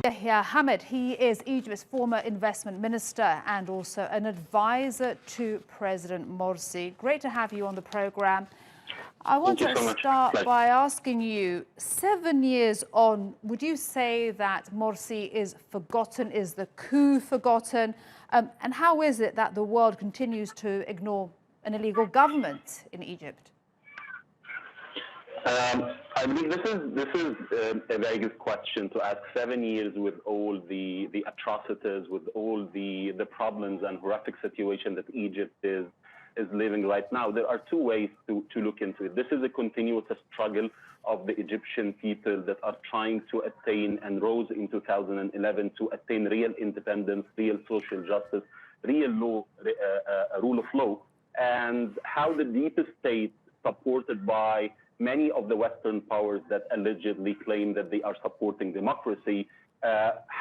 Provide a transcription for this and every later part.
Yehia Hamed. He is Egypt's former investment minister and also an advisor to President Morsi. Great to have you on the program. I want to start by asking you, 7 years on, would you say that Morsi is forgotten? Is the coup forgotten? And how is it that the world continues to ignore an illegal government in Egypt? I believe this is a very good question to ask. 7 years with all the atrocities, with all the problems and horrific situation that Egypt is living right now. There are two ways to look into it. This is a continuous struggle of the Egyptian people that are trying to attain and rose in 2011 to attain real independence, real social justice, real law, rule of law, and how the deep state, supported by many of the Western powers that allegedly claim that they are supporting democracy,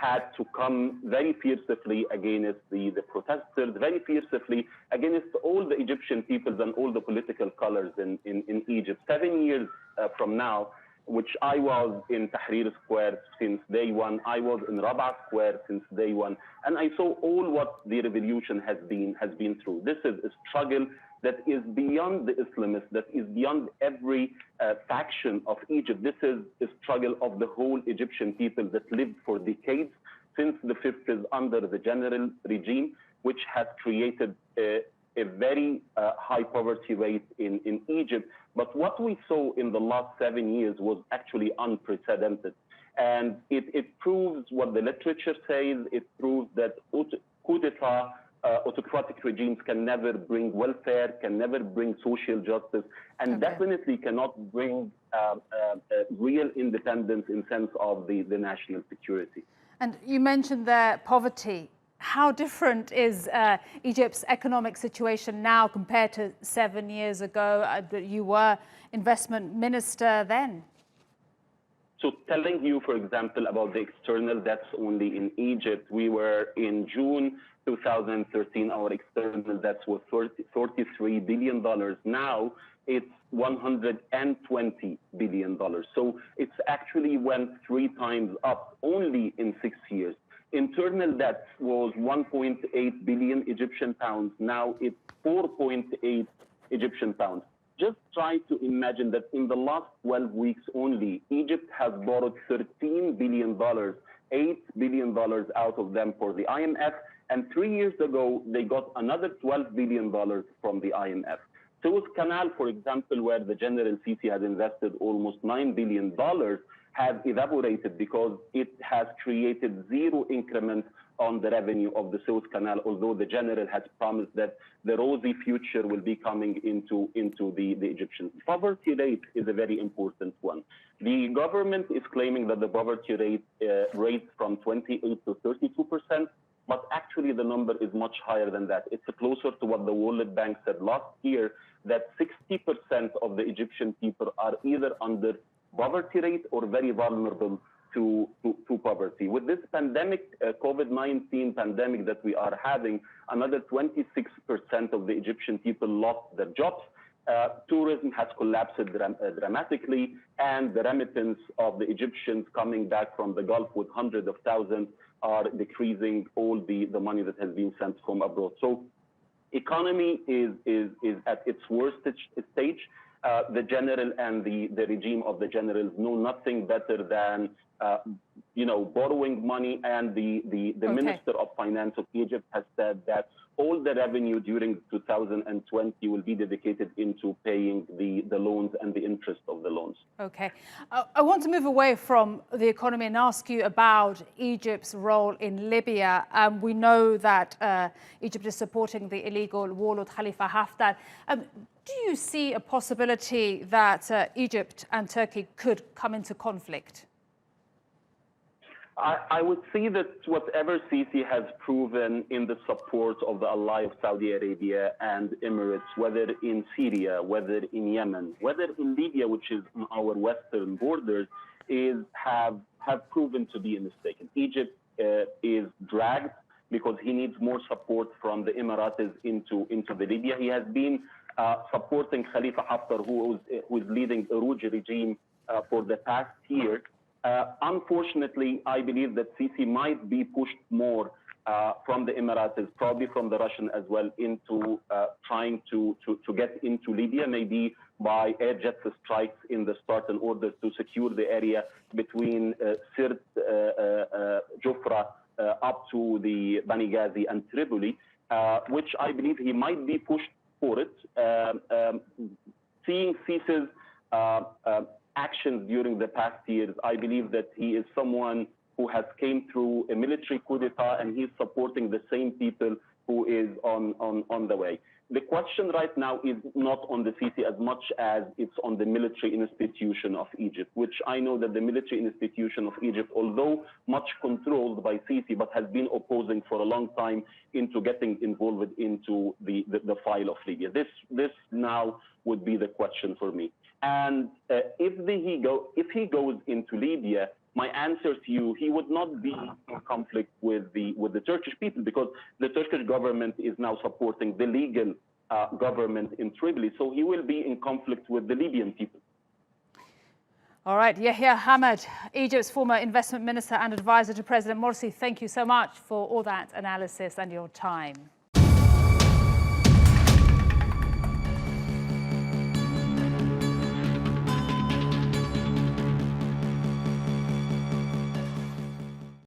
had to come very fiercely against the protesters, very fiercely against all the Egyptian peoples and all the political colors in Egypt. 7 years from now, which I was in Tahrir Square since day one, I was in Rabaa Square since day one, and I saw all what the revolution has been through. This is a struggle that is beyond the Islamists, that is beyond every faction of Egypt. This is a struggle of the whole Egyptian people that lived for decades since the 50s under the general regime, which has created a very high poverty rate in Egypt. But what we saw in the last 7 years was actually unprecedented. And it proves what the literature says. It proves that coup d'etat, autocratic regimes can never bring welfare, can never bring social justice, and definitely cannot bring real independence in sense of the national security. And you mentioned there poverty. How different is Egypt's economic situation now compared to 7 years ago? You were investment minister then. So telling you, for example, about the external debts only in Egypt, we were in June 2013, our external debts was $43 billion. Now it's $120 billion. So it's actually went 3 times up only in 6 years. Internal debt was 1.8 billion Egyptian pounds. Now it's 4.8 Egyptian pounds. Just try to imagine that in the last 12 weeks only, Egypt has borrowed $13 billion, $8 billion out of them for the IMF. And 3 years ago, they got another $12 billion from the IMF. Suez Canal, for example, where the General Sisi has invested almost $9 billion, has evaporated because it has created zero increment on the revenue of the Suez Canal, although the General has promised that the rosy future will be coming into the Egyptians. Poverty rate is a very important one. The government is claiming that the poverty rate raised from 28 to 32%, but actually the number is much higher than that. It's closer to what the World Bank said last year, that 60% of the Egyptian people are either under poverty rate or very vulnerable to poverty. With this pandemic, COVID-19 pandemic that we are having, another 26% of the Egyptian people lost their jobs. Tourism has collapsed dramatically, and the remittance of the Egyptians coming back from the Gulf with hundreds of thousands are decreasing all the money that has been sent from abroad. So economy is at its worst stage. The general and the regime of the generals know nothing better than borrowing money, and the Minister of Finance of Egypt has said that all the revenue during 2020 will be dedicated into paying the loans and the interest of the loans. Okay. I want to move away from the economy and ask you about Egypt's role in Libya. We know that Egypt is supporting the illegal warlord Khalifa Haftar. Do you see a possibility that Egypt and Turkey could come into conflict? I would say that whatever Sisi has proven in the support of the ally of Saudi Arabia and Emirates, whether in Syria, whether in Yemen, whether in Libya, which is on our western borders, have proven to be a mistake. Egypt is dragged because he needs more support from the Emiratis into the Libya. He has been supporting Khalifa Haftar, who is leading a Rouge regime for the past year. Unfortunately, I believe that Sisi might be pushed more from the Emiratis, probably from the Russian as well, into trying to get into Libya, maybe by air jet strikes in the start in order to secure the area between Sirte, Jufra, up to the Benghazi and Tripoli, which I believe he might be pushed for it. Seeing Sisi's actions during the past years, I believe that he is someone who has came through a military coup d'etat, and he's supporting the same people who is on the way. The question right now is not on the Sisi as much as it's on the military institution of Egypt, which I know that the military institution of Egypt, although much controlled by Sisi, but has been opposing for a long time into getting involved into the file of Libya. This now would be the question for me. And if he goes into Libya, my answer to you, he would not be in conflict with the Turkish people, because the Turkish government is now supporting the legal government in Tripoli. So he will be in conflict with the Libyan people. All right, Yehia Hamed, Egypt's former investment minister and advisor to President Morsi, thank you so much for all that analysis and your time.